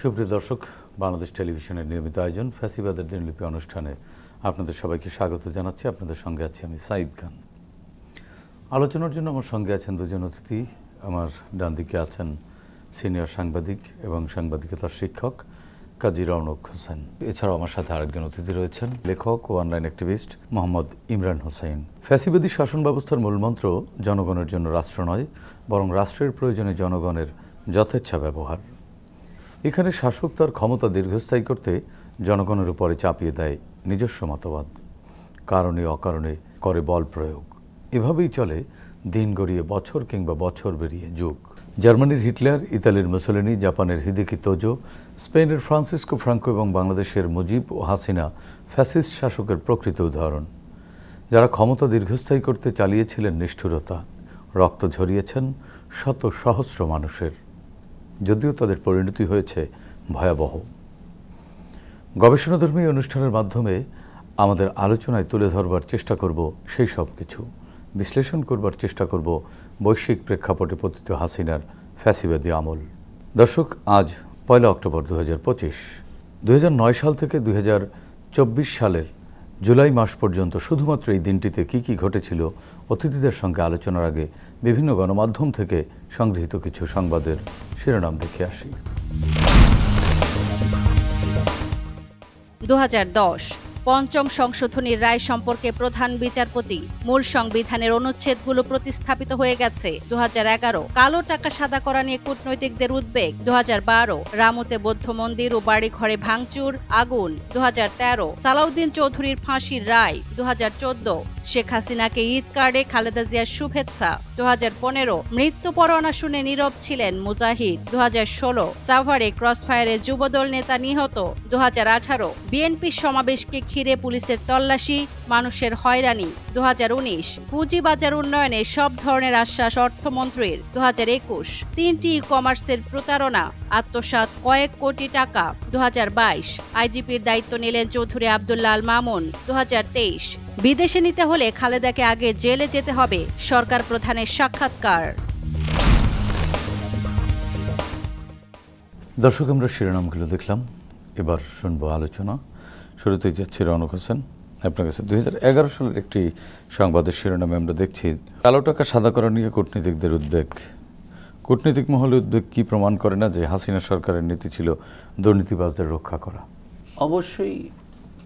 সুপ্রিয় দর্শক, বাংলাদেশ টেলিভিশনের নিয়মিত আয়োজন ফ্যাসিবাদের দিনলিপি অনুষ্ঠানে আপনাদের সবাইকে স্বাগত জানাচ্ছি। আপনাদের সঙ্গে আছি আমি সাঈদ খান। আলোচনার জন্য আমার সঙ্গে আছেন দুজন অতিথি। আমার ডান দিকে আছেন সিনিয়র সাংবাদিক এবং সাংবাদিকতার শিক্ষক কাজী রওনক হোসেন। এছাড়াও আমার সাথে আরেকজন অতিথি রয়েছেন লেখক ও অনলাইন অ্যাক্টিভিস্ট মোহাম্মদ ইমরান হোসেন। ফ্যাসিবাদী শাসন ব্যবস্থার মূলমন্ত্র জনগণের জন্য রাষ্ট্র নয়, বরং রাষ্ট্রের প্রয়োজনে জনগণের যথেচ্ছা ব্যবহার। এখানে শাসক তার ক্ষমতা দীর্ঘস্থায়ী করতে জনগণের উপরে চাপিয়ে দেয় নিজস্ব মতবাদ, কারণে অকারণে করে বল প্রয়োগ। এভাবেই চলে দিন গড়িয়ে বছর কিংবা বছর বেরিয়ে যুগ। জার্মানির হিটলার, ইতালির মুসোলিনি, জাপানের হিদেকি তোজো, স্পেনের ফ্রান্সিসকো ফ্রাঙ্কো এবং বাংলাদেশের মুজিব ও হাসিনা ফ্যাসিস্ট শাসকের প্রকৃত উদাহরণ, যারা ক্ষমতা দীর্ঘস্থায়ী করতে চালিয়েছিলেন নিষ্ঠুরতা, রক্ত ঝরিয়েছেন শত সহস্র মানুষের, যদিও তাদের পরিণতি হয়েছে ভয়াবহ। গবেষণাধর্মী অনুষ্ঠানের মাধ্যমে আমাদের আলোচনায় তুলে ধরবার চেষ্টা করব সেই সব কিছু, বিশ্লেষণ করবার চেষ্টা করব বৈশ্বিক প্রেক্ষাপটে পতিত হাসিনার ফ্যাসিবাদী আমল। দর্শক, আজ 1 অক্টোবর 2025। 2009 সাল থেকে 2024 সালের জুলাই মাস পর্যন্ত শুধুমাত্র এই দিনটিতে কি কি ঘটেছিল অতিথিদের সঙ্গে আলোচনার আগে বিভিন্ন গণমাধ্যম থেকে সংগৃহীত কিছু সংবাদের শিরোনাম দেখে আসি। 2010 পঞ্চম সংশোধনীর রায় সম্পর্কে প্রধান বিচারপতি মূল সংবিধানের অনুচ্ছেদগুলো প্রতিস্থাপিত হয়ে গেছে। 2011 কালো টাকা সাদা করা নিয়ে কূটনৈতিকদের উদ্বেগ। 2012 রামুতে বৌদ্ধ মন্দির ও বাড়ি ঘরে ভাঙচুর, আগুন। 2013 সালাউদ্দিন চৌধুরীর ফাঁসির রায়। 2014 শেখ হাসিনাকে ঈদ কার্ডে খালেদা জিয়ার শুভেচ্ছা। 2015 মৃত্যু পরোয়ানা শুনে নীরব ছিলেন মুজাহিদ। 2016 সাভারে ক্রসফায়ারে যুবদল নেতা নিহত। 2018 বিএনপি সমাবেশকে ঘিরে পুলিশের তল্লাশি, মানুষের হয়রানি। 2019 পুঁজিবাজার উন্নয়নে সব ধরনের আশ্বাস অর্থমন্ত্রীর। 2021 3টি ই-কমার্সের প্রতারণা, আত্মসাৎ কয়েক কোটি টাকা। 2022 আইজিপির দায়িত্ব নিলেন চৌধুরী আব্দুল্লাহ আল মামুন। 2023 বিদেশে নিতে হলে খালেদাকে আগে জেলে যেতে হবে, সরকার প্রধানের সাক্ষাৎকার। দর্শক, আমরা শিরোনামগুলো দেখলাম, এবার শুনবো আলোচনা। শুরুতেই যাচ্ছি রওনক হোসেন আপনার কাছে। 2011 সালের একটি সংবাদের শিরোনামে আমরা দেখছি কালো টাকা সাদা করা নিয়ে কূটনীতিকদের উদ্বেগ। কূটনীতিক মহলের উদ্বেগ কি প্রমাণ করে না যে হাসিনা সরকারের নীতি ছিল দুর্নীতিবাজদের রক্ষা করা? অবশ্যই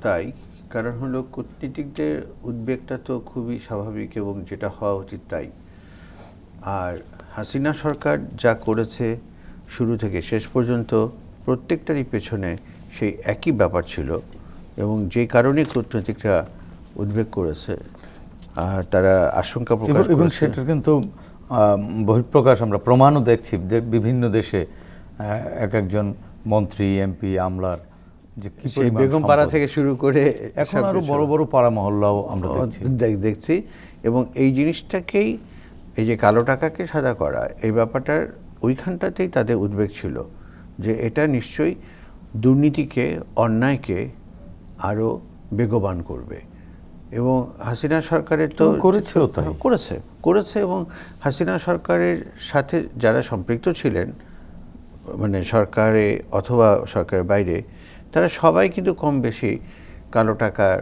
তাই, কারণ হলো কূটনীতিকদের উদ্বেগটা তো খুবই স্বাভাবিক এবং যেটা হওয়া উচিত তাই। আর হাসিনা সরকার যা করেছে শুরু থেকে শেষ পর্যন্ত প্রত্যেকটারই পেছনে সেই একই ব্যাপার ছিল এবং যে কারণে কূটনীতিকরা উদ্বেগ করেছে আর তারা আশঙ্কা প্রকাশ করেছে। এবং সেটার কিন্তু বহিঃপ্রকাশ আমরা প্রমাণও দেখছি যে বিভিন্ন দেশে এক একজন মন্ত্রী, এমপি, আমলার যে কি পরিমাণ বেগম পাড়া থেকে শুরু করে এখন আরো বড় বড় পাড়া মহল্লাও আমরা দেখছি। এবং এই জিনিসটাকেই, এই যে কালো টাকাকে সাদা করা, এই ব্যাপারটার ওইখানটাতেই তাদের উদ্বেগ ছিল যে এটা নিশ্চয়ই দুর্নীতিকে, অন্যায়কে আরও বেগবান করবে। এবং হাসিনা সরকারের তো করেছিল, তাই করেছে এবং হাসিনা সরকারের সাথে যারা সম্পৃক্ত ছিলেন, মানে সরকারে অথবা সরকারের বাইরে, তারা সবাই কিন্তু কম বেশি কালো টাকার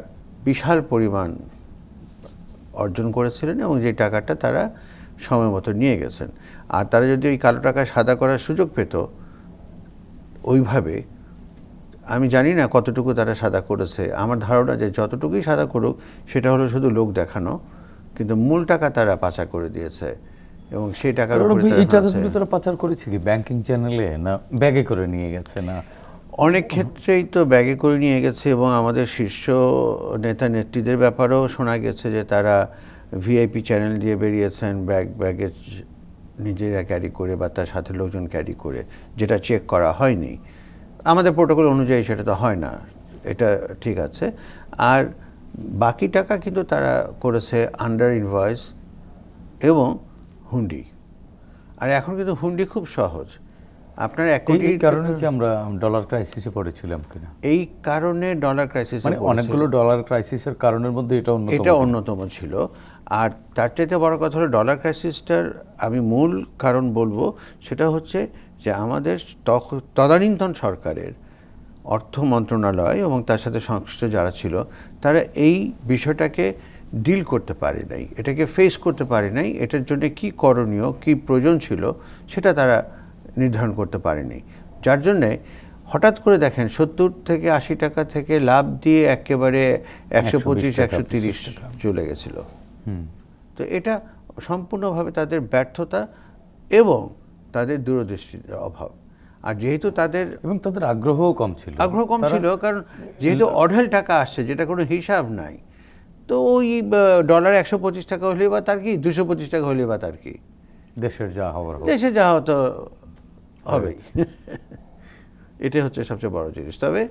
বিশাল পরিমাণ অর্জন করেছিলেন এবং যে টাকাটা তারা সময় মতো নিয়ে গেছেন। আর তারা যদি ওই কালো টাকা সাদা করার সুযোগ পেত ওইভাবে, আমি জানি না কতটুকু তারা সাদা করেছে। আমার ধারণা যে যতটুকুই সাদা করুক সেটা হলো শুধু লোক দেখানো, কিন্তু মূল টাকা তারা পাচার করে দিয়েছে। এবং সেই টাকার উপরে এই টাকাগুলো তারা পাচার করেছে কি ব্যাংকিং চ্যানেলে, না ব্যাগে করে নিয়ে গেছে? না, অনেক ক্ষেত্রেই তো ব্যাগে করে নিয়ে গেছে, এবং আমাদের শীর্ষ নেতা নেত্রীদের ব্যাপারেও শোনা গেছে যে তারা ভিআইপি চ্যানেল দিয়ে বেরিয়েছেন, ব্যাগেজ নিজেরা ক্যারি করে বা তার সাথে লোকজন ক্যারি করে, যেটা চেক করা হয়নি। আমাদের প্রোটোকল অনুযায়ী সেটা তো হয় না, এটা ঠিক আছে। আর বাকি টাকা কিন্তু তারা করেছে আন্ডার ইনভয়েস এবং হুন্ডি। আর এখন কিন্তু হুন্ডি খুব সহজ। আপনার 1 কোটি কারণে কি আমরা ডলার ক্রাইসিসে পড়েছিলাম কিনা? এই কারণে ডলার ক্রাইসিস, মানে অনেকগুলো ডলার ক্রাইসিসের কারণের মধ্যে এটা অন্যতম ছিল। আর তার চাইতে বড় কথা হলো ডলার ক্রাইসিসটার আমি মূল কারণ বলবো, সেটা হচ্ছে যে আমাদের তদানীন্তন সরকারের অর্থ মন্ত্রণালয় এবং তার সাথে সংশ্লিষ্ট যারা ছিল, তারা এই বিষয়টাকে ডিল করতে পারে নাই, এটাকে ফেস করতে পারে নাই। এটার জন্য কি করণীয়, কি প্রয়োজন ছিল সেটা তারা নির্ধারণ করতে পারেনি, যার জন্যে হঠাৎ করে দেখেন 70 থেকে 80 টাকা থেকে লাভ দিয়ে একেবারে 125 130 চলে গেছিল। তো এটা সম্পূর্ণভাবে তাদের ব্যর্থতা এবং তাদের দূরদৃষ্টির অভাব। আর যেহেতু তাদের আগ্রহও কম ছিল, কারণ যেহেতু অঢেল টাকা আসছে যেটা কোনো হিসাব নাই, তো ওই ডলার 125 টাকা হলে বা তার কি, 225 টাকা হলে বা তার কি, দেশে যা হতো হবেই। এটাই হচ্ছে সবচেয়ে বড় জিনিস। তবে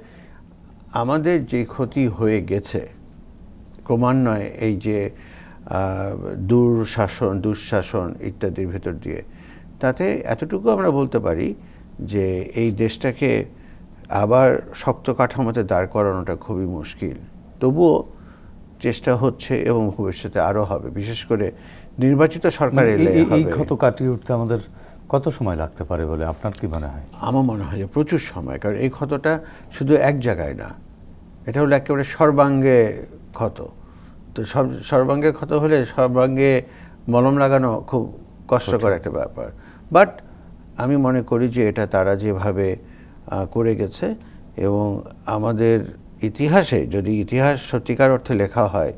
আমাদের যে ক্ষতি হয়ে গেছে ক্রমান্বয়ে এই যে দুঃশাসন ইত্যাদির ভেতর দিয়ে, তাতে এতটুকু আমরা বলতে পারি যে এই দেশটাকে আবার শক্ত কাঠামোতে দাঁড় করানোটা খুবই মুশকিল। তবুও চেষ্টা হচ্ছে এবং ভবিষ্যতে আরও হবে, বিশেষ করে নির্বাচিত সরকার এলে এই ক্ষত কাটিয়ে উঠতে আমাদের কত সময় লাগতে পারে বলে আপনার কি মনে হয়? আমার মনে হয় যে প্রচুর সময়, কারণ এই ক্ষতটা শুধু এক জায়গায় না, এটা হলো একেবারে সর্বাঙ্গে ক্ষত। তো সর্বাঙ্গে ক্ষত হলে সর্বাঙ্গে মলম লাগানো খুব কষ্টকর একটা ব্যাপার। বাট আমি মনে করি যে এটা তারা যেভাবে করে গেছে, এবং আমাদের ইতিহাসে যদি ইতিহাস সত্যিকার অর্থে লেখা হয়,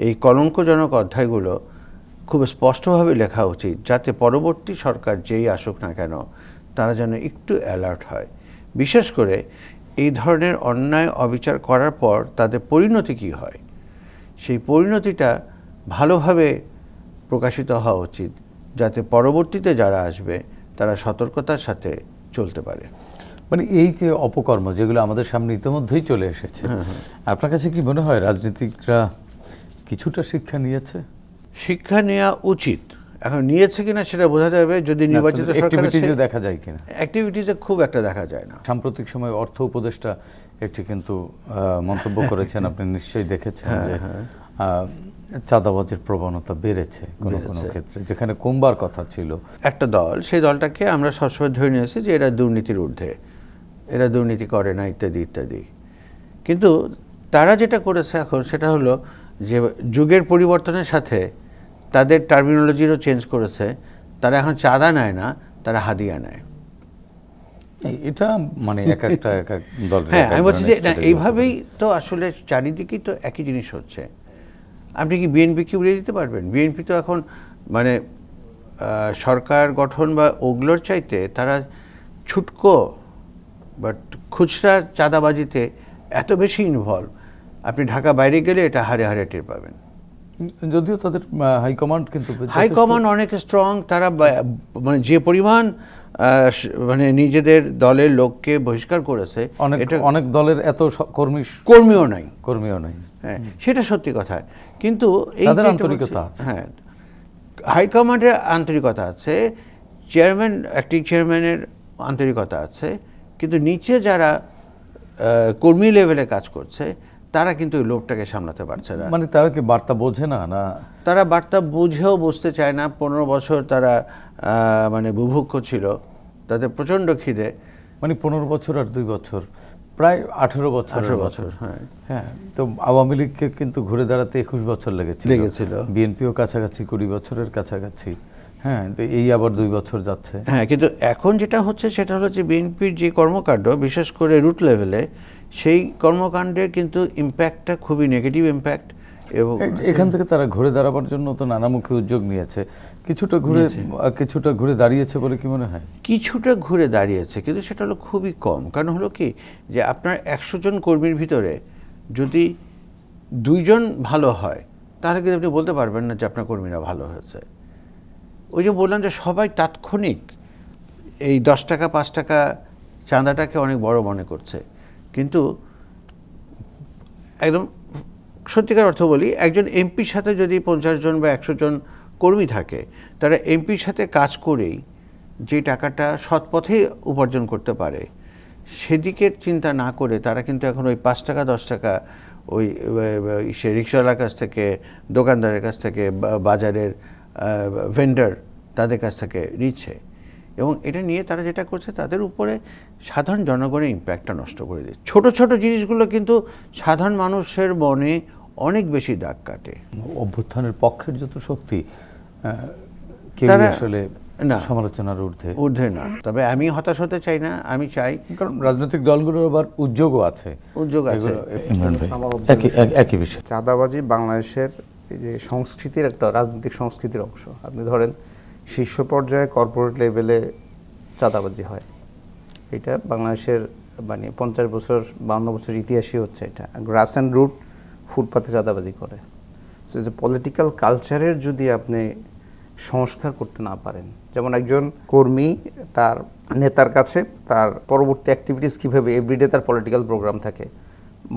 এই কলঙ্কজনক অধ্যায়গুলো খুব স্পষ্টভাবে লেখা উচিত, যাতে পরবর্তী সরকার যেই আসুক না কেন তারা যেন একটু অ্যালার্ট হয়। বিশেষ করে এই ধরনের অন্যায় অবিচার করার পর তাদের পরিণতি কী হয়, সেই পরিণতিটা ভালোভাবে প্রকাশিত হওয়া উচিত, যাতে পরবর্তীতে যারা আসবে তারা সতর্কতার সাথে চলতে পারে। মানে এই যে অপকর্ম যেগুলো আমাদের সামনে ইতিমধ্যেই চলে এসেছে, আপনার কাছে কি মনে হয় রাজনীতিকরা কিছুটা শিক্ষা নিয়েছে? শিক্ষা নেওয়া উচিত। এখন নিয়েছে কিনা সেটা বোঝা যাবে যদি নির্বাচিত অ্যাক্টিভিটিজে দেখা যায় কিনা। অ্যাক্টিভিটিজে খুব একটা দেখা যায় না। সাম্প্রতিক সময় অর্থ উপদেষ্টা একটি কিন্তু মন্তব্য করেছেন, আপনি নিশ্চয়ই দেখেছেন, যে চাঁদাবাজের প্রবণতা বেড়েছে কোনো কোনো ক্ষেত্রে, যেখানে কমবার কথা ছিল। একটা দল, সেই দলটাকে আমরা সবসময় ধরে নিয়েছি যে এরা দুর্নীতির ঊর্ধ্বে, এরা দুর্নীতি করে না ইত্যাদি ইত্যাদি। কিন্তু তারা যেটা করেছে এখন সেটা হলো যে যুগের পরিবর্তনের সাথে তাদের টার্মিনোলজিরও চেঞ্জ করেছে। তারা এখন চাঁদা নেয় না, তারা হাদিয়া নেয়। এটা মানে এক এক দল। হ্যাঁ, আমি বলছি যে এইভাবেই তো আসলে চারিদিকেই তো একই জিনিস হচ্ছে। আপনি কি বিএনপিকে উড়িয়ে দিতে পারবেন? বিএনপি তো এখন মানে সরকার গঠন বা ওগুলোর চাইতে তারা ছুটকো বাট খুচরা চাঁদাবাজিতে এত বেশি ইনভলভ, আপনি ঢাকা বাইরে গেলে এটা হারে হারে টের পাবেন। যদিও তাদের হাইকমান্ড কিন্তু অনেক স্ট্রং। তারা মানে যে পরিমাণ মানে নিজেদের দলের লোককে বহিষ্কার করেছে, অনেক দলের এত কর্মীও নাই। হ্যাঁ, সেটা সত্যি কথা। কিন্তু এই আন্তরিকতা আছে, হ্যাঁ, হাইকমান্ডের আন্তরিকতা আছে, অ্যাক্টিং চেয়ারম্যানের আন্তরিকতা আছে, কিন্তু নিচে যারা কর্মী লেভেলে কাজ করছে তারা কিন্তু ওই লোকটাকে সামলাতে পারছে না। মানে তারা কি বার্তা বোঝে না? তারা বার্তা বুঝেও বুঝতে চায় না। 15 বছর তারা মানে বুভুক্ষ ছিল, তাদের প্রচণ্ড খিদে। মানে 15 বছর আর 2 বছর, প্রায় 18 বছর। হ্যাঁ, তো আওয়ামী লীগকে কিন্তু ঘুরে দাঁড়াতে 21 বছর লেগেছিল। বিএনপিও কাছাকাছি 20 বছরের কাছাকাছি। হ্যাঁ, তো এই আবার 2 বছর যাচ্ছে। হ্যাঁ, কিন্তু এখন যেটা হচ্ছে সেটা হলো যে বিএনপির যে কর্মকাণ্ড, বিশেষ করে রুট লেভেলে, সেই কর্মকাণ্ডের কিন্তু ইম্প্যাক্টটা খুবই নেগেটিভ ইম্প্যাক্ট। এবং এখান থেকে তারা ঘুরে দাঁড়াবার জন্য তো নানামুখী উদ্যোগ নিয়েছে, কিছুটা ঘুরে দাঁড়িয়েছে বলে কি মনে হয়? কিছুটা ঘুরে দাঁড়িয়েছে, কিন্তু সেটা হলো খুবই কম। কারণ হলো কি, যে আপনার 100 জন কর্মীর ভিতরে যদি 2 জন ভালো হয়, তাহলে কিন্তু আপনি বলতে পারবেন না যে আপনার কর্মীরা ভালো হয়েছে। ওই যে বললাম যে সবাই তাৎক্ষণিক এই 10 টাকা 5 টাকা চাঁদাটাকে অনেক বড় মনে করছে, কিন্তু একদম সত্যিকার অর্থ বলি, একজন এমপির সাথে যদি 50 জন বা 100 জন কর্মী থাকে, তারা এমপির সাথে কাজ করেই যে টাকাটা সৎ পথে উপার্জন করতে পারে সেদিকের চিন্তা না করে তারা কিন্তু এখন ওই 5 টাকা 10 টাকা ওই সে রিক্সাওয়ালার কাছ থেকে, দোকানদারের কাছ থেকে, বাজারের ভেন্ডার তাদের কাছ থেকে নিচ্ছে। এবং এটা নিয়ে তারা যেটা করছে, তাদের উপরে সাধারণ জনগণের ইম্প্যাক্টটা নষ্ট করে দিচ্ছে। ছোট ছোট জিনিসগুলো কিন্তু সাধারণ মানুষের মনে অনেক বেশি দাগ কাটে। অভ্যুত্থানের পক্ষের যত শক্তি কেউ আসলে সমালোচনার ঊর্ধ্বে না। তবে আমি হতাশ হতে চাই না, আমি চাই, কারণ রাজনৈতিক দলগুলোর আবার উদ্যোগও আছে। ইমরান ভাই, একই বিষয়। চাঁদাবাজি বাংলাদেশের যে সংস্কৃতির একটা রাজনৈতিক সংস্কৃতির অংশ। আপনি ধরেন শীর্ষ পর্যায়ে কর্পোরেট লেভেলে চাঁদাবাজি হয়, এটা বাংলাদেশের মানে 50 বছর 52 বছর ইতিহাসই হচ্ছে এটা। গ্রাস অ্যান্ড রুট ফুটপাতে চাঁদাবাজি করে। সো যে পলিটিক্যাল কালচারের যদি আপনি সংস্কার করতে না পারেন, যেমন একজন কর্মী তার নেতার কাছে তার পরবর্তী অ্যাক্টিভিটিস কীভাবে, এভরিডে তার পলিটিক্যাল প্রোগ্রাম থাকে,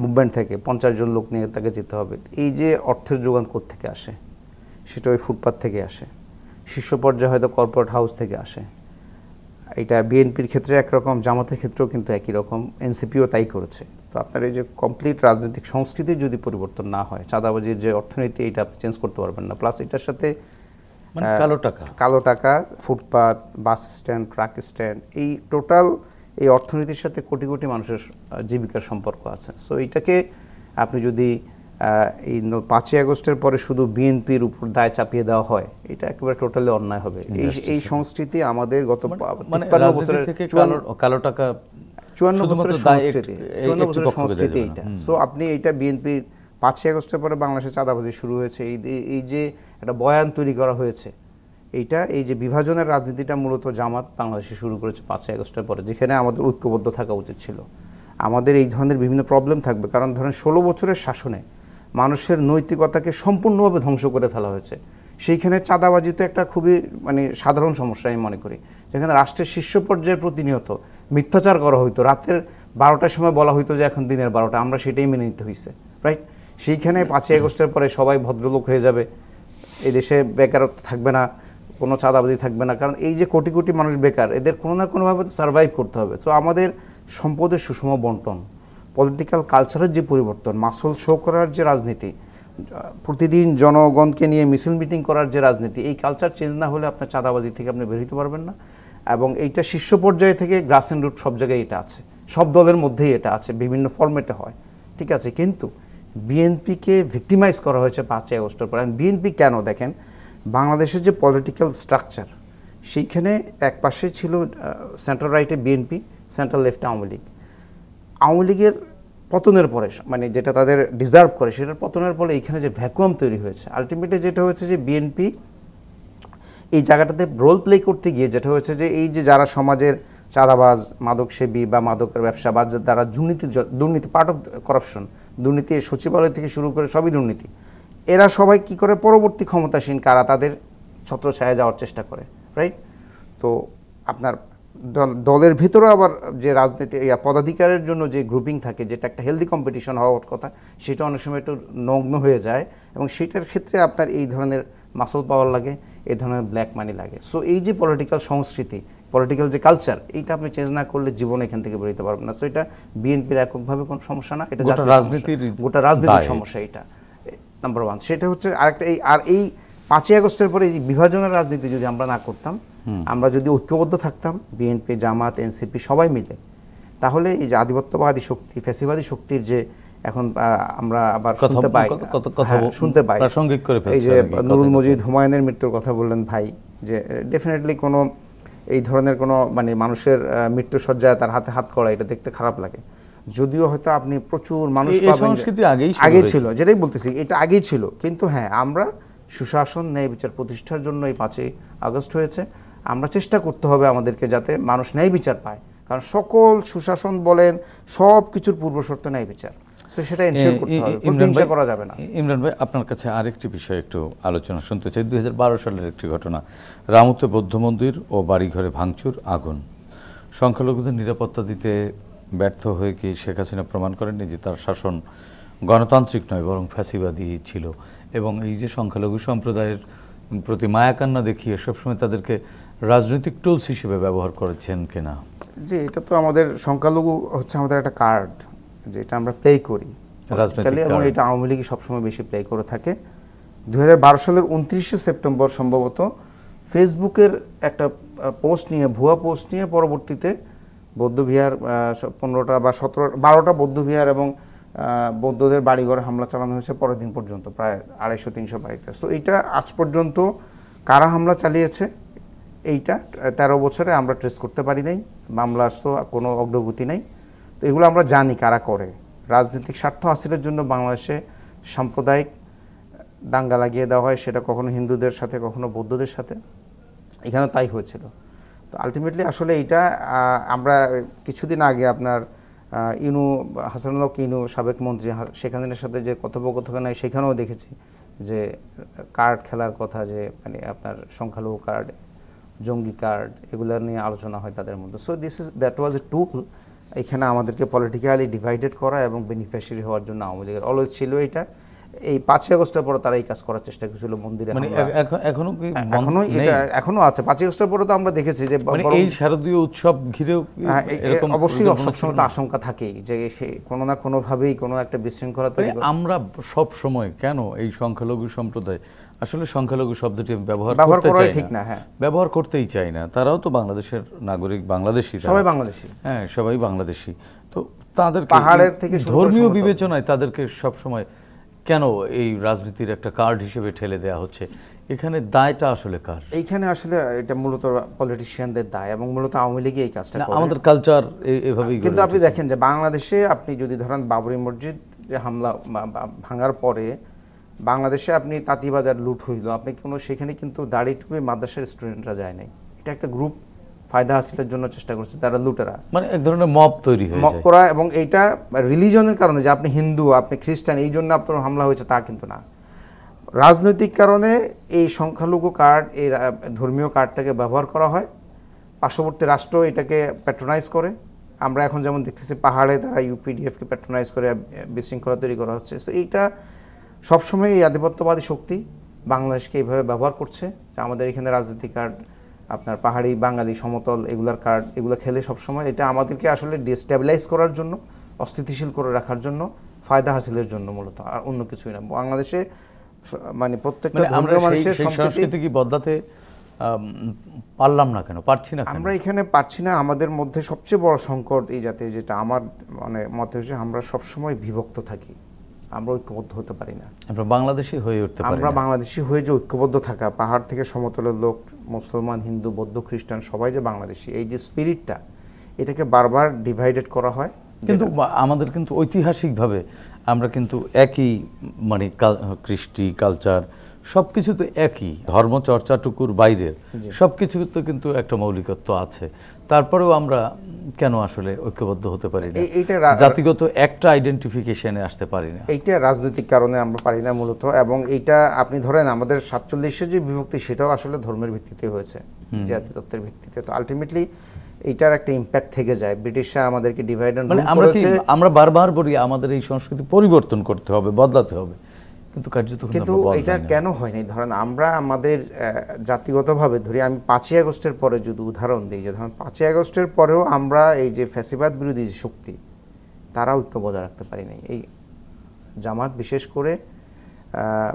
মুভমেন্ট থাকে, 50 জন লোক নিয়ে তাকে যেতে হবে, এই যে অর্থের যোগান কোত্থেকে আসে, সেটা ওই ফুটপাত থেকে আসে। শীর্ষ পর্যায়ে হয়তো কর্পোরেট হাউস থেকে আসে। এটা বিএনপির ক্ষেত্রে একরকম, জামাতের ক্ষেত্রেও কিন্তু একই রকম, এনসিপিও তাই করেছে। তো আপনার এই যে কমপ্লিট রাজনৈতিক সংস্কৃতির যদি পরিবর্তন না হয়, চাঁদাবাজির যে অর্থনীতি, এটা আপনি চেঞ্জ করতে পারবেন না। প্লাস এটার সাথে কালো টাকা, ফুটপাত, বাস স্ট্যান্ড, ট্রাক স্ট্যান্ড, এই টোটাল এই অর্থনীতির সাথে কোটি কোটি মানুষের জীবিকার সম্পর্ক আছে। সো এইটাকে আপনি যদি এই 5ই আগস্টের পরে শুধু বিএনপির উপর দায় চাপিয়ে দেওয়া হয়, এটা একেবারে টোটালি অন্যায় হবে। এই সংস্কৃতি আমাদের গত 54 বছরের কালো টাকা 54 বছরের সংস্কৃতি এইটা। সো আপনি এইটা বিএনপির 5ই আগস্টের পরে বাংলাদেশে চাঁদাবাজি শুরু হয়েছে, এই যে একটা বয়ান তৈরি করা হয়েছে, এই যে বিভাজনের রাজনীতিটা মূলত জামাত বাংলাদেশে শুরু করেছে 5ই আগস্টের পরে, যেখানে আমাদের ঐক্যবদ্ধ থাকা উচিত ছিল। আমাদের এই ধরনের বিভিন্ন প্রবলেম থাকবে, কারণ ধরেন 16 বছরের শাসনে মানুষের নৈতিকতাকে সম্পূর্ণভাবে ধ্বংস করে ফেলা হয়েছে। সেইখানে চাঁদাবাজি তো একটা খুবই মানে সাধারণ সমস্যা আমি মনে করি, যেখানে রাষ্ট্রের শীর্ষ পর্যায়ে প্রতিনিয়ত মিথ্যাচার করা হইতো। রাতের 12টার সময় বলা হইতো যে এখন দিনের 12টা, আমরা সেটাই মেনে নিতে হয়েছে, রাইট? সেইখানে 5ই আগস্টের পরে সবাই ভদ্রলোক হয়ে যাবে, এই দেশে বেকারত্ব থাকবে না, কোনো চাঁদাবাজি থাকবে না, কারণ এই যে কোটি কোটি মানুষ বেকার, এদের কোনো না কোনোভাবে তো সার্ভাইভ করতে হবে। তো আমাদের সম্পদের সুষম বন্টন, পলিটিক্যাল কালচারের যে পরিবর্তন, মাসল শো করার যে রাজনীতি, প্রতিদিন জনগণকে নিয়ে মিছিল মিটিং করার যে রাজনীতি, এই কালচার চেঞ্জ না হলে আপনার চাঁদাবাজি থেকে আপনি বের হতে পারবেন না। এবং এইটা শীর্ষ পর্যায়ে থেকে গ্রাস অ্যান্ড রুট সব জায়গায় এটা আছে, সব দলের মধ্যেই এটা আছে, বিভিন্ন ফরম্যাটে হয়, ঠিক আছে। কিন্তু বিএনপিকে ভিক্টিমাইজ করা হয়েছে 5ই আগস্টের পর। বিএনপি কেন দেখেন, বাংলাদেশের যে পলিটিক্যাল স্ট্রাকচার, সেইখানে এক পাশে ছিল সেন্ট্রাল রাইটে বিএনপি, সেন্ট্রাল লেফটে আওয়ামী লীগ। আওয়ামী লীগের পতনের পরে, মানে যেটা তাদের ডিজার্ভ করে, সেটার পতনের পরে এইখানে যে ভ্যাকুয়াম তৈরি হয়েছে, আলটিমেটলি যেটা হয়েছে যে বিএনপি এই জায়গাটাতে রোল প্লে করতে গিয়ে যেটা হয়েছে যে এই যে যারা সমাজের চাঁদাবাজ, মাদকসেবী বা মাদকের ব্যবসা বা যারা দুর্নীতি পার্ট অফ করাপশন, দুর্নীতি সচিবালয় থেকে শুরু করে সবই দুর্নীতি, এরা সবাই কি করে পরবর্তী ক্ষমতাসীন কারা তাদের ছত্রছায়া যাওয়ার চেষ্টা করে, রাইট? তো আপনার দলের ভিতরে আবার যে রাজনীতি পদাধিকারের জন্য যে গ্রুপিং থাকে, যেটা একটা হেলদি কম্পিটিশন হওয়ার কথা, সেটা অনেক সময় একটু নগ্ন হয়ে যায়, এবং সেটার ক্ষেত্রে আপনার এই ধরনের মাসল পাওয়ার লাগে, এই ধরনের ব্ল্যাক মানি লাগে। সো এই যে পলিটিক্যাল সংস্কৃতি, পলিটিক্যাল যে কালচার, এইটা আপনি চেঞ্জ না করলে জীবনে এখান থেকে বেরোতে পারবেন না। সো এটা বিএনপির এককভাবে কোনো সমস্যা না, এটা গোটা রাজনীতির সমস্যা। এটা নাম্বার 1। সেটা হচ্ছে আরেকটা, এই 5ই আগস্টের পরে এই বিভাজনের রাজনীতি যদি আমরা না করতাম, আমরা যদি ঐক্যবদ্ধ থাকতাম, বিএনপি, জামাত, এনসিপি সবাই মিলে, তাহলে এই যে আধিপত্যবাদী শক্তি, ফ্যাসিবাদী শক্তির যে এখন আমরা আবার শুনতে পাই, এই যে নুরুল মজিদ হুমায়ুনের মৃত্যুর কথা বললেন ভাই, যে ডেফিনেটলি কোনো এই ধরনের কোনো মানে মানুষের মৃত্যুসজ্জায় তার হাতে হাত করা, এটা দেখতে খারাপ লাগে। যদিও হয়তো আপনি প্রচুর মানুষ সংস্কৃতি আগেই ছিল, যেটাই বলতেছি এটা আগেই ছিল, কিন্তু হ্যাঁ আমরা সুশাসন ন্যায় বিচার প্রতিষ্ঠার জন্য এই 5ই আগস্ট হয়েছে। আমরা চেষ্টা করতে হবে আমাদেরকে যাতে মানুষ ন্যায় বিচার পায়, কারণ সকল সুশাসন বলেন সব কিছুর পূর্বশর্ত ন্যায় বিচার, সেটা এনশিওর করতে হবে, প্রতিহিংসা করা যাবে না। ইমরান ভাই, আপনার কাছে আরেকটি বিষয় একটু আলোচনা শুনতে চাই। 2012 সালের একটি ঘটনা, রামুতে বৌদ্ধ মন্দির ও বাড়িঘরে ভাঙচুর, আগুন। সংখ্যালঘুদের নিরাপত্তা দিতে ব্যর্থ হয়ে কি শেখ হাসিনা প্রমাণ করেননি যে তার শাসন গণতান্ত্রিক নয় বরং ফ্যাসিবাদী ছিল, এবং এই যে সংখ্যালঘু সম্প্রদায়ের প্রতি মায়াকান্না দেখিয়ে সবসময় তাদেরকে রাজনৈতিক টুলস হিসেবে ব্যবহার করেছেন কিনা? যে এটা তো আমাদের সংখ্যালঘু হচ্ছে আমাদের একটা কার্ড, যেটা আমরা প্লে করি রাজনীতিতে, এবং এটা আওয়ামী লীগ সবসময় বেশি প্লে করে থাকে। 2012 সালের 29শে সেপ্টেম্বর সম্ভবত ফেসবুকের একটা পোস্ট নিয়ে, ভুয়া পোস্ট নিয়ে পরবর্তীতে বৌদ্ধবিহার 15টা বা 12টা বৌদ্ধবিহার এবং বৌদ্ধদের বাড়িঘরে হামলা চালানো হয়েছে পরের দিন পর্যন্ত, প্রায় 250-300 বাড়িতে। সো এইটা আজ পর্যন্ত কারা হামলা চালিয়েছে এইটা 13 বছরে আমরা ট্রেস করতে পারি নাই, মামলার তো কোনো অগ্রগতি নাই। তো এগুলো আমরা জানি কারা করে। রাজনৈতিক স্বার্থ হাসিলের জন্য বাংলাদেশে সাম্প্রদায়িক দাঙ্গা লাগিয়ে দেওয়া হয়, সেটা কখনো হিন্দুদের সাথে কখনো বৌদ্ধদের সাথে, এখানে তাই হয়েছিল। তো আলটিমেটলি আসলে এইটা আমরা কিছুদিন আগে আপনার হাসানুল্লাহ ইনু সাবেক মন্ত্রী শেখ হাসিনার সাথে যে কথোপকথন হয় সেখানেও দেখেছি যে কার্ড খেলার কথা, যে মানে আপনার সংখ্যালঘু কার্ড, জঙ্গি কার্ড, এগুলো নিয়ে আলোচনা হয় তাদের মধ্যে। সো দ্যাট ওয়াজ এ টুল এখানে আমাদেরকে পলিটিক্যালি ডিভাইডেড করা এবং বেনিফিশিয়ারি হওয়ার জন্য আওয়ামী লীগের অলওয়েজ ছিল এটা। এই 5ই আগস্টের পরে তারা এই কাজ করার চেষ্টা করেছিল মন্দিরে, এখনো আছে। 5ই আগস্টের পরে তো আমরা দেখেছি যে এই শারদীয় উৎসব ঘিরেও অবশ্যই সবসময় তো আশঙ্কা থাকেই যে কোনো না কোনো ভাবেই কোনো একটা বিশৃঙ্খলা তৈরি। আমরা সব সময় কেন এই সংখ্যালঘু সম্প্রদায়, আসলে সংখ্যালঘু শব্দটি ব্যবহার করাই ঠিক না, হ্যাঁ ব্যবহার করতেই চাই না, তারাও তো বাংলাদেশের নাগরিক, বাংলাদেশি, সবাই বাংলাদেশি, হ্যাঁ সবাই বাংলাদেশি। তো তাদের পাহাড়ের থেকে ধর্মীয় বিবেচনায় তাদেরকে সব সময় কেন এই রাজনীতির একটা কার্ড হিসেবে ঠেলে দেওয়া হচ্ছে? এখানে দায়টা আসলে কার? এইখানে আসলে এটা মূলত পলিটিশিয়ানদের দায়, এবং মূলত আওয়ামী লীগই এই কাজটা করে। আমাদের কালচার এভাবেই। কিন্তু আপনি দেখেন যে বাংলাদেশে আপনি যদি ধরেন বাবরি মসজিদ যে হামলা ভাঙার পরে বাংলাদেশে আপনি তাঁতিবাজার লুট হইল, আপনি কোনো সেখানে কিন্তু দাড়ি টুপি মাদ্রাসার স্টুডেন্টরা যায় নাই, এটা একটা গ্রুপ ফায়দা হাসিলের জন্য চেষ্টা করছে, তারা লুটেরা, মানে এক ধরনের মব তৈরি হয়ে যায়, মব করা। এবং এইটা রিলিজনের কারণে, যে আপনি হিন্দু আপনি খ্রিস্টান এই জন্য আপনার হামলা হয়েছে তা কিন্তু না, রাজনৈতিক কারণে এই সংখ্যালঘু কার্ড, এই ধর্মীয় কার্ডটাকে ব্যবহার করা হয়। পার্শ্ববর্তী রাষ্ট্র এটাকে প্যাট্রোনাইজ করে। আমরা এখন যেমন দেখতেছি পাহাড়ে তারা ইউপিডিএফকে প্যাট্রোনাইজ করে বিশৃঙ্খলা তৈরি করা হচ্ছে। সো এইটা সবসময় এই আধিপত্যবাদী শক্তি বাংলাদেশকে এইভাবে ব্যবহার করছে, যে আমাদের এখানে রাজনৈতিক কার্ড, আপনার পাহাড়ি বাঙালি সমতল এগুলার কার্ড, এগুলো খেলে সবসময় এটা আমাদেরকে আসলে ডিস্টেবিলাইজ করার জন্য, অস্থিতিশীল করে রাখার জন্য, ফায়দা হাসিলের জন্য মূলত, আর অন্য কিছুই না। বাংলাদেশে মানে প্রত্যেকটা মানুষের সংস্কৃতি কি বদলাতে পারলাম না কেন, পারছি না, আমরা এখানে পারছি না। আমাদের মধ্যে সবচেয়ে বড় সংকট এই জাতীয়, যেটা আমার মানে মতে হচ্ছে, আমরা সবসময় বিভক্ত থাকি, আমরা ঐক্যবদ্ধ হতে পারি না। আমরা বাংলাদেশি হয়ে উঠতে পারি না। আমরা বাংলাদেশি হয়ে যে ঐক্যবদ্ধ থাকা, পাহাড় থেকে সমতলের লোক, মুসলমান, হিন্দু, বৌদ্ধ, খ্রিস্টান সবাই যে বাংলাদেশি, এই যে স্পিরিটটা, এটাকে বারবার ডিভাইডেড করা হয়। কিন্তু আমাদের কিন্তু ঐতিহাসিকভাবে আমরা কিন্তু একই, মানে কৃষ্টি, কালচার সবকিছু তো একই, ধর্ম চর্চাটুকুর বাইরের সবকিছুতে কিন্তু একটা মৌলিকত্ব আছে। তারপরেও আমরা কেন আসলে ঐক্যবদ্ধ হতে পারি না, জাতিগত একটা আইডেন্টিফিকেশনে আসতে পারি না? এইটা রাজনৈতিক কারণে আমরা পারি না মূলত। এবং এইটা আপনি ধরেন আমাদের 47-এর যে বিভক্তি, সেটাও আসলে ধর্মের ভিত্তিতে হয়েছে, জাতিতত্ত্বের ভিত্তিতে। তো আলটিমেটলি এইটার একটা ইম্প্যাক্ট থেকে যায়। ব্রিটিশরা আমাদেরকে ডিভাইড এন্ড রুল করেছে। আমরা বারবার বলি আমাদের এই সংস্কৃতি পরিবর্তন করতে হবে, বদলাতে হবে, কিন্তু কার্যত কিন্তু এটা কেন হয়নি? ধরেন আমরা আমাদের জাতিগতভাবে ধরি, আমি 5ই আগস্টের পরে যদি উদাহরণ দিই, যে ধরেন 5ই আগস্টের পরেও আমরা এই যে ফ্যাসিবাদ বিরোধী শক্তি, তারা ঐক্য বজায় রাখতে পারি নাই। এই জামাত বিশেষ করে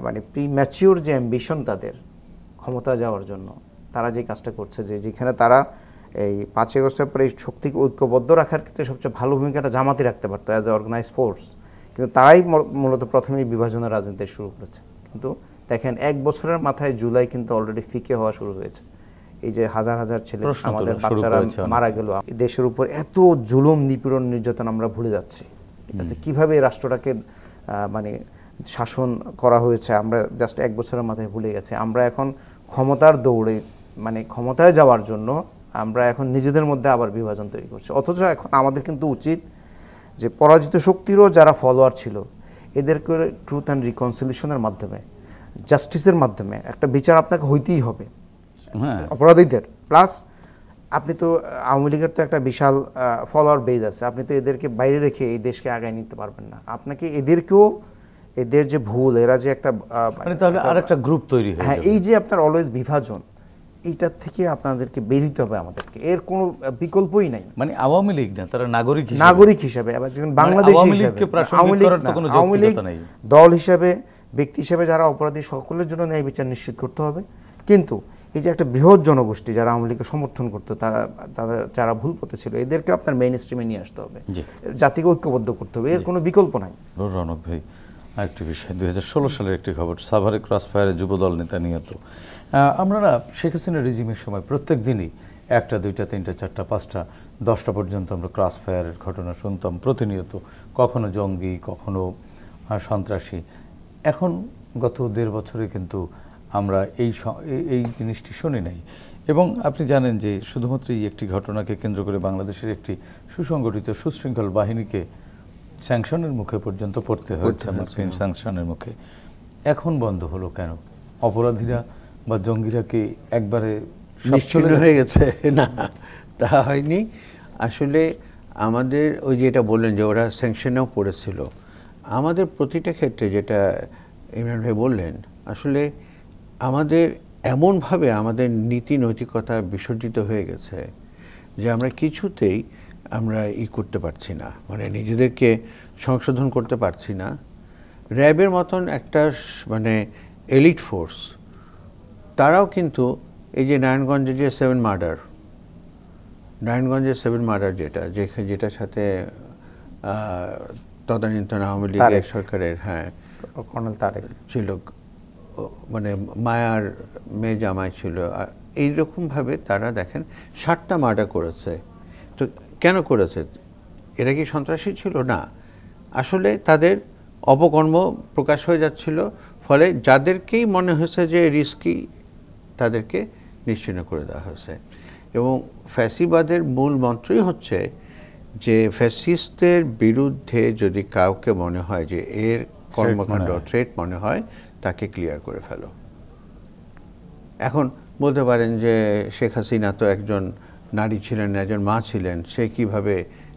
মানে প্রি ম্যাচিওর যে অ্যাম্বিশন তাদের ক্ষমতা যাওয়ার জন্য, তারা যে কাজটা করছে, যে যেখানে তারা এই 5ই আগস্টের পরে এই শক্তিকে ঐক্যবদ্ধ রাখার ক্ষেত্রে সবচেয়ে ভালো ভূমিকাটা জামাতই রাখতে পারতো অ্যাজ এ অর্গানাইজ ফোর্স, কিন্তু তারাই মূলত প্রথমেই বিভাজনের রাজনীতি শুরু করেছে। কিন্তু দেখেন 1 বছরের মাথায় জুলাই কিন্তু অলরেডি ফিকে হওয়া শুরু হয়েছে। এই যে হাজার হাজার ছেলে আমাদের বাচ্চারা মারা গেল, দেশের উপর এত জুলুম নিপীড়ন নির্যাতন আমরা ভুলে যাচ্ছি। ঠিক আছে, কিভাবে এই রাষ্ট্রটাকে মানে শাসন করা হয়েছে আমরা জাস্ট 1 বছরের মাথায় ভুলে গেছি। আমরা এখন ক্ষমতার দৌড়ে মানে ক্ষমতায় যাওয়ার জন্য আমরা এখন নিজেদের মধ্যে আবার বিভাজন তৈরি করছি। অথচ এখন আমাদের কিন্তু উচিত যে পরাজিত শক্তিরও যারা ফলোয়ার ছিল এদেরকে ট্রুথ অ্যান্ড রিকনসিলিয়েশনের মাধ্যমে, জাস্টিসের মাধ্যমে একটা বিচার আপনাকে হইতেই হবে অপরাধীদের। প্লাস আপনি তো আওয়ামী লীগের তো একটা বিশাল ফলোয়ার বেজ আছে, আপনি তো এদেরকে বাইরে রেখে এই দেশকে আগায় নিতে পারবেন না। আপনাকে এদেরকেও, এদের যে ভুল, এরা যে একটা মানে তাহলে আরেকটা গ্রুপ তৈরি হয়, হ্যাঁ, এই যে আপনার অলওয়েজ বিভাজন, এইটার থেকে আপনাদেরকে বেরিতে হবে আমাদেরকে, এর কোনো বিকল্পই নাই। মানে আওয়ামী লীগ না, তারা নাগরিক হিসেবে, আবার যখন বাংলাদেশ আওয়ামী লীগ দল হিসেবে, ব্যক্তি হিসেবে যারা অপরাধী সকলের জন্য ন্যায় বিচার নিশ্চিত করতে হবে। কিন্তু এই যে একটা বৃহৎ জনগোষ্ঠী যারা আওয়ামী লীগকে সমর্থন করতো, তারা যারা ভুল পথে ছিল, এদেরকে আপনার মেইন স্ট্রিমে নিয়ে আসতে হবে, জাতিকে ঐক্যবদ্ধ করতে হবে, এর কোনো বিকল্প নাই। রৌনক ভাই, আরেকটি বিষয়, 2016 সালের একটি খবর, সাভারে ক্রসফায়ারে যুবদল নেতা নিহত। আমরা শেখ হাসিনার রেজিমের সময় প্রত্যেক দিনই 1টা 2টা 3টা 4টা 5টা 10টা পর্যন্ত আমরা ক্রসফায়ারের ঘটনা শুনতাম প্রতিনিয়ত, কখনো জঙ্গি, কখনো সন্ত্রাসী। এখন গত 1.5 বছরে কিন্তু আমরা এই জিনিসটি শুনি নাই। এবং আপনি জানেন যে শুধুমাত্র এই একটি ঘটনাকে কেন্দ্র করে বাংলাদেশের একটি সুসংগঠিত সুশৃঙ্খল বাহিনীকে স্যাংশনের মুখে পর্যন্ত পড়তে হয়েছে, মার্কিন স্যাংশনের মুখে। এখন বন্ধ হলো কেন? অপরাধীরা বা জঙ্গিরা কি একবারে নিশ্চিন্ন হয়ে গেছে? না, তা হয়নি। আসলে আমাদের ওই যে এটা বললেন যে ওরা স্যাংশনেও পড়েছিল, আমাদের প্রতিটা ক্ষেত্রে যেটা ইমরান ভাই বললেন, আসলে আমাদের এমনভাবে আমাদের নীতি নৈতিকতা বিসর্জিত হয়ে গেছে যে আমরা কিছুতেই করতে পারছি না, মানে নিজেদেরকে সংশোধন করতে পারছি না। র্যাবের মতন একটা মানে এলিট ফোর্স, তারাও কিন্তু এই যে নারায়ণগঞ্জে যে 7 মার্ডার যেটার সাথে তদানীন্তন আওয়ামী লীগের সরকারের কর্নেল তারেক ছিল, মানে মায়ার মেয়ে জামাই ছিল, আর এইরকমভাবে তারা দেখেন 7টা মার্ডার করেছে। তো কেন করেছে? এরা কি সন্ত্রাসী ছিল? না, আসলে তাদের অপকর্ম প্রকাশ হয়ে যাচ্ছিল, ফলে যাদেরকেই মনে হয়েছে যে রিস্কি তাদেরকে নিশ্চিহ্ন করে দেওয়া হয়েছে। এবং ফ্যাসিবাদের মূল মন্ত্রই হচ্ছে যে ফ্যাসিস্টদের বিরুদ্ধে যদি কাউকে মনে হয় যে এর কর্মকাণ্ড থ্রেট মনে হয়, তাকে ক্লিয়ার করে ফেলো। এখন বলতে পারেন যে শেখ হাসিনা তো একজন নারী ছিলেন, একজন মা ছিলেন, সে কিভাবে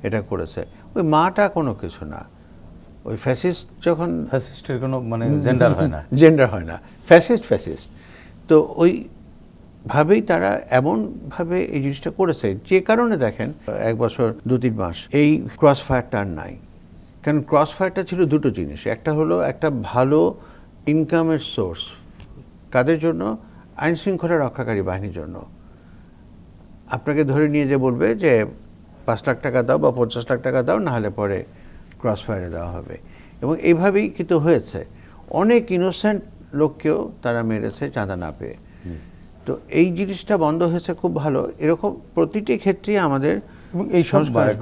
এটা করেছে? ওই মাটা কোনো কিছু না, ওই ফ্যাসিস্ট যখন, ফ্যাসিস্টের কোনো মানে জেন্ডার হয় না, ফ্যাসিস্ট। তো ওই ভাবেই তারা এমনভাবে এই জিনিসটা করেছে, যে কারণে দেখেন 1 বছর 2-3 মাস এই ক্রস ফায়ারটা আর নাই। কারণ ক্রস ফায়ারটা ছিল দুটো জিনিস, একটা হলো একটা ভালো ইনকামের সোর্স, কাদের জন্য? আইন শৃঙ্খলা রক্ষাকারী বাহিনীর জন্য। আপনাকে ধরে নিয়ে যে বলবে যে 5 লাখ টাকা দাও বা 50 লাখ টাকা দাও, না হলে পরে ক্রস ফায়ারে দেওয়া হবে। এবং এইভাবেই কিন্তু হয়েছে, অনেক ইনোসেন্ট লোককেও তারা মেরেছে চাঁদা না পেয়ে। তো এই জিনিসটা বন্ধ হয়েছে, খুব ভালো। এরকম প্রতিটি ক্ষেত্রেই আমাদের এই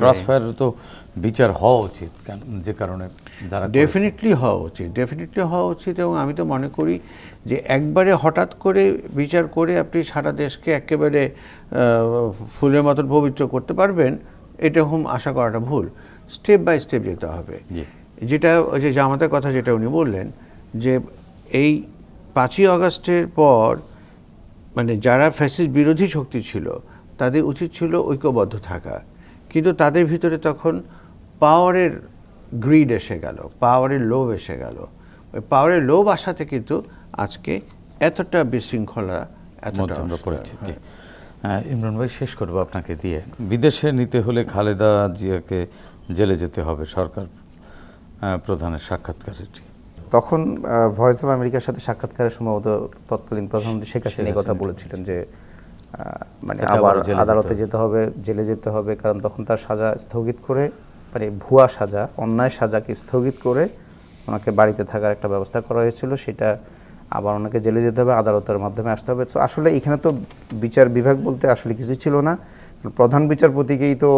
ক্রস ফায়ার তো বিচার হওয়া উচিত, যে কারণে যারা ডেফিনেটলি হওয়া উচিত। এবং আমি তো মনে করি যে একবারে হঠাৎ করে বিচার করে আপনি সারা দেশকে একেবারে ফুলের মতন পবিত্র করতে পারবেন, এরকম আশা করাটা ভুল। স্টেপ বাই স্টেপ যেতে হবে। যেটা ওই যে জামাতের কথা যেটা উনি বললেন, যে এই 5ই আগস্টের পর মানে যারা ফ্যাসিস্ট বিরোধী শক্তি ছিল, তাদের উচিত ছিল ঐক্যবদ্ধ থাকা, কিন্তু তাদের ভিতরে তখন পাওয়ারের গ্রিড এসে গেল, পাওয়ারের লোভ এসে গেল। ওই পাওয়ারের লোভ আসাতে কিন্তু আজকে এতটা বিশৃঙ্খলা আমরা পড়েছি। ইমরান ভাই, শেষ করবো আপনাকে দিয়ে। বিদেশে নিতে হলে খালেদা জিয়াকে জেলে যেতে হবে, সরকার প্রধানের সাক্ষাৎকারটি তখন ভয়েস অফ আমেরিকার সাথে সাক্ষাৎকারের সময় তৎকালীন প্রধানমন্ত্রী শেখ হাসিনা এই কথা বলেছিলেন যে মানে আবার আদালতে যেতে হবে, জেলে যেতে হবে, কারণ তখন তার সাজা স্থগিত করে, মানে ভুয়া সাজা, অন্যায় সাজাকে স্থগিত করে ওনাকে বাড়িতে থাকার একটা ব্যবস্থা করা হয়েছিল। সেটা আবার ওনাকে জেলে যেতে হবে, আদালতের মাধ্যমে আসতে হবে। তো আসলে এখানে তো বিচার বিভাগ বলতে আসলে কিছু ছিল না, প্রধান বিচারপতিকেই তো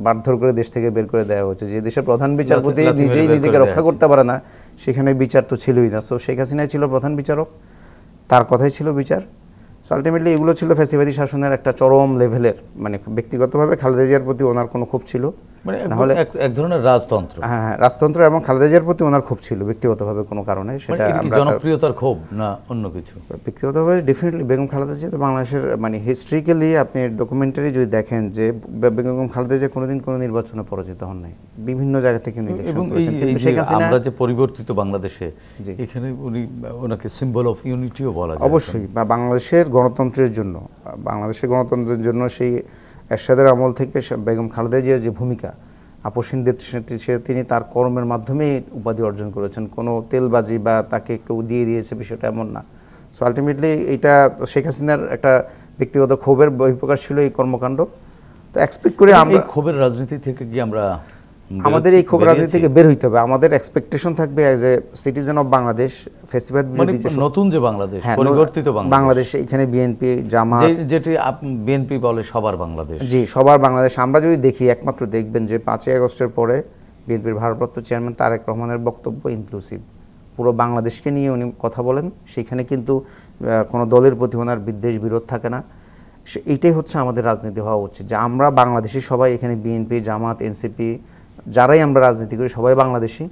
মারধর করে দেশ থেকে বের করে দেওয়া হচ্ছে। যে দেশের প্রধান বিচারপতি নিজেই নিজেকে রক্ষা করতে পারে না, সেখানে বিচার তো ছিলই না। সো শেখ হাসিনাই ছিল প্রধান বিচারক, তার কথাই ছিল বিচার। সো আলটিমেটলি এগুলো ছিল ফ্যাসিবাদী শাসনের একটা চরম লেভেলের, মানে ব্যক্তিগতভাবে খালেদা জিয়ার প্রতি ওনার কোনো ক্ষোভ ছিল, তাহলে এক ধরনের রাজতন্ত্র। হ্যাঁ, রাজতন্ত্র, এবং খালেদা জিয়ার প্রতি ওনার ক্ষোভ ছিল ব্যক্তিগতভাবে কোনো কারণে। সেটা জনপ্রিয়তার ক্ষোভ না অন্য কিছু? ব্যক্তিগতভাবে ডেফিনেটলি বেগম খালেদা জিয়া তো বাংলাদেশের, মানে হিস্ট্রিক্যালি আপনি ডকুমেন্টারি যদি দেখেন যে বেগম খালেদা জিয়া কোনোদিন কোনো নির্বাচনে পরাজিত হন নাই, বিভিন্ন জায়গা থেকে এবং আমরা যে পরিবর্তিত বাংলাদেশে এখানে ওনাকে সিম্বল অফ ইউনিটিও বলা যায়। অবশ্যই, বা বাংলাদেশের গণতন্ত্রের জন্য সেই এরশাদের আমল থেকে বেগম খালেদা জিয়ার যে ভূমিকা, আপসহীন তিনি তার কর্মের মাধ্যমে উপাধি অর্জন করেছেন, কোনো তেলবাজি বা তাকে কেউ দিয়ে দিয়েছে বিষয়টা এমন না। সো আলটিমেটলি এটা শেখ হাসিনার একটা ব্যক্তিগত ক্ষোভের বহিঃপ্রকাশ ছিল এই কর্মকাণ্ড। তো এক্সপেক্ট করে আমরা ক্ষোভের রাজনীতি থেকে কি আমাদের এই ক্ষোভ রাজনীতি থেকে বের হইতে হবে। আমাদের এক্সপেকটেশন থাকবে as a citizen of Bangladesh, ফেসিবাদ বিরোধী নতুন যে বাংলাদেশ, পরিবর্তিত বাংলাদেশ, এখানে বিএনপি জামাত, যেটি বিএনপি বলে সবার বাংলাদেশ, জি সবার বাংলাদেশ। আমরা যদি দেখি, একমাত্র দেখবেন যে 5ই আগস্টের পরে বিএনপির ভারপ্রাপ্ত চেয়ারম্যান তারেক রহমানের বক্তব্য ইনক্লুসিভ, পুরো বাংলাদেশকে নিয়ে উনি কথা বলেন। সেখানে কিন্তু কোনো দলের প্রতি ওনার বিদ্বেষ বিরোধ থাকে না। এইটাই হচ্ছে আমাদের রাজনীতি হওয়া উচিত, যে আমরা বাংলাদেশি সবাই, এখানে বিএনপি জামাত এনসিপি যারাই আমরা রাজনীতি করি সবাই বাংলাদেশি,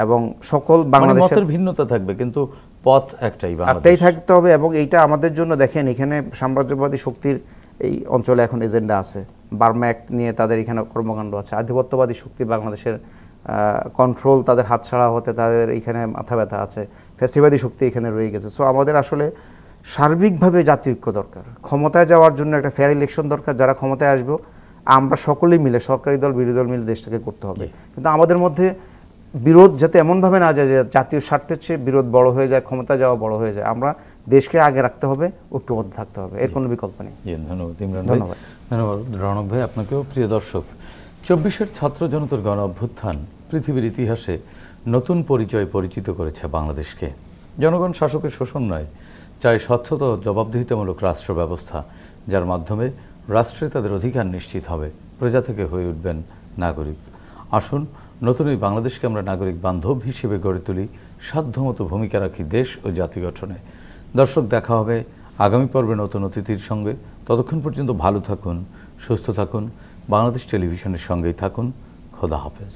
এবং সকল বাংলাদেশের ভিন্নতা থাকবে কিন্তু পথ একটাই থাকতে হবে। এবং এইটা আমাদের জন্য, দেখেন এখানে সাম্রাজ্যবাদী শক্তির এই অঞ্চলে এখন এজেন্ডা আছে, বার্মা অ্যাক্ট নিয়ে তাদের এখানে কর্মকাণ্ড আছে, আধিপত্যবাদী শক্তি বাংলাদেশের কন্ট্রোল তাদের হাতছাড়া হতে তাদের এখানে মাথা ব্যথা আছে, ফ্যাসিবাদী শক্তি এখানে রয়ে গেছে। সো আমাদের আসলে সার্বিকভাবে জাতীয় ঐক্য দরকার, ক্ষমতায় যাওয়ার জন্য একটা ফেয়ার ইলেকশন দরকার। যারা ক্ষমতায় আসবো আমরা সকলেই মিলে, সরকারি দল বিরোধী দল মিলে দেশটাকে করতে হবে। কিন্তু আমাদের মধ্যে বিরোধ যাতে এমনভাবে না যায় যে জাতীয় স্বার্থের চেয়ে বিরোধ বড় হয়ে যায়, ক্ষমতা যাওয়া বড় হয়ে যায়। আমরা দেশকে আগে রাখতে হবে, ঐক্যবদ্ধ থাকতে হবে, এর কোনো বিকল্প নেই। ধন্যবাদ ইমরান ভাই। ধন্যবাদ রণক ভাই আপনাকেও। প্রিয় দর্শক, 24-এর ছাত্র জনতার গণ অভ্যুত্থান পৃথিবীর ইতিহাসে নতুন পরিচয় পরিচিত করেছে বাংলাদেশকে। জনগণ শাসকের শোষণ নয়, চাই স্বচ্ছতা ও জবাবদিহিতামূলক রাষ্ট্র ব্যবস্থা, যার মাধ্যমে রাষ্ট্রে তাদের অধিকার নিশ্চিত হবে, প্রজা থেকে হয়ে উঠবেন নাগরিক। আসুন নতুন এই বাংলাদেশকে আমরা নাগরিক বান্ধব হিসেবে গড়ে তুলি, সাধ্যমতো ভূমিকা রাখি দেশ ও জাতি গঠনে। দর্শক, দেখা হবে আগামী পর্বে নতুন অতিথির সঙ্গে। ততক্ষণ পর্যন্ত ভালো থাকুন, সুস্থ থাকুন, বাংলাদেশ টেলিভিশনের সঙ্গেই থাকুন। খোদা হাফেজ।